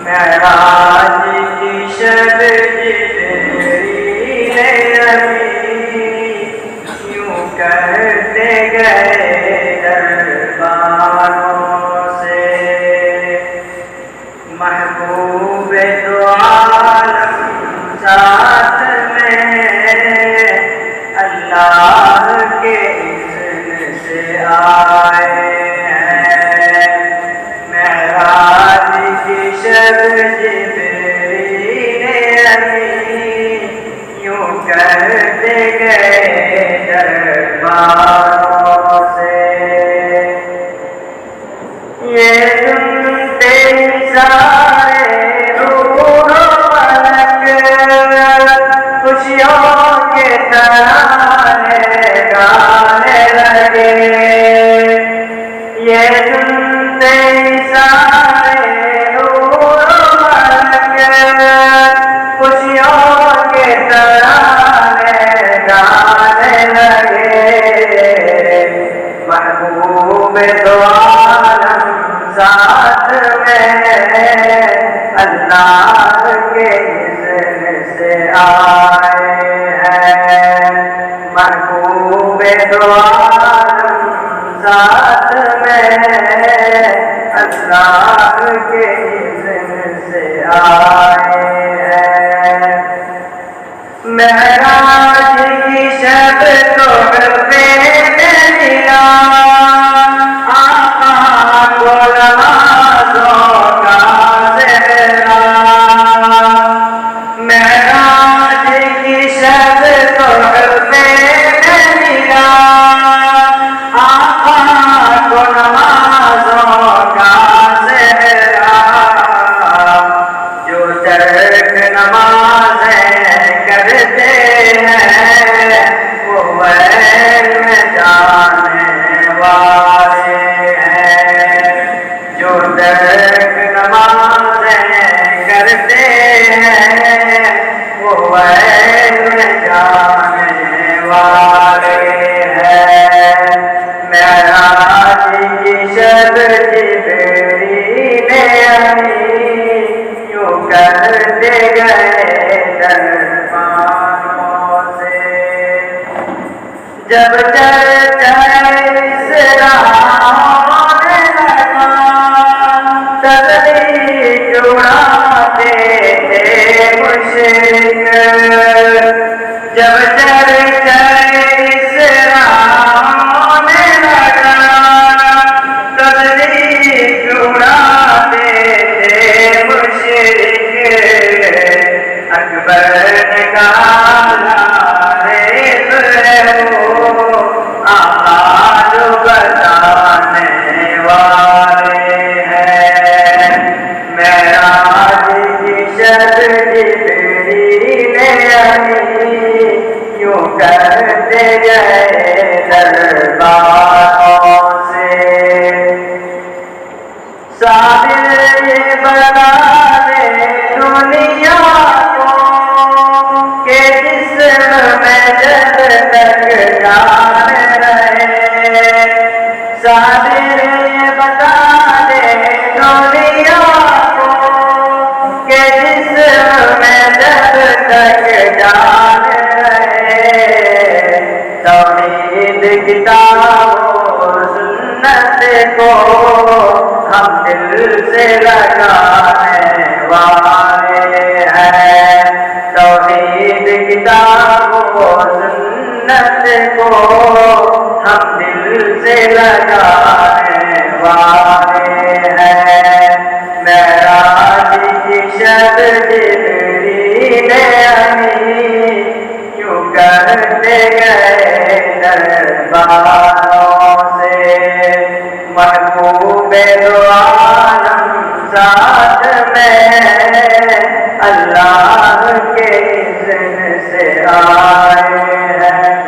معراج کی شب جبریل امین یوں کرتے گئے درباروں سے، محبوب دو عالم ساتھ میں اللہ کے اذن سے آئے ہیں۔ معراج کی شب جبریل امین یوں کرتے گئے درباروں سے، یہ سنتے سارے روح و ملک خوشیوں کے ترانے گانے لگے، یہ سنتے سارے روح و ملک خوشیوں کے ترانے گانے لگے، محبوب دو عالم ساتھ میں اللہ کے اذن سے آئے ہیں۔ محبوب دو عالم ساتھ میں اللہ کے اذن سے آئے ہیں۔ معراج کی شب تحفے میں ملا آقا کو نمازوں کا صحرا، معراج کی شب تحفے میں ملا آقا کو نمازوں کا صحرا، جو ترک نمازیں کرتے ہیں وہ ویل میں جانے والے ہیں، جو ترک نمازیں کرتے ہیں وہ ویل میں جانے والے ہیں۔ معراج کی شب جبریل امین یوں کرتے گئے درباروں سے، جب چرچا اسرا ہونے لگا تسبیح اڑاتے تھے مشرک، جب چرچا اسرا ہونے لگا تسبیح اڑاتے تھے مشرک، اکبر نے کہا جو بتانے والے ہیں۔ معراج کی شب جبریل امین یوں کرتے گئے درباروں سے، صابر یہ بتا دے دنیا کو کہ جسم میں جب تک جان رہے، صابر یہ بتا دے دنیا کو کہ جسم میں جب تک جان رہے، توحید کتاب و سنت کو ہم دل سے لگانے والے ہیں، توحید کتاب و سنت کو ہم دل سے لگانے والے ہیں۔ معراج کی شب جبریل امین یوں کرتے گئے درباروں سے، محبوب دو عالم ساتھ میں اللہ کے اذن سے آئے ہیں۔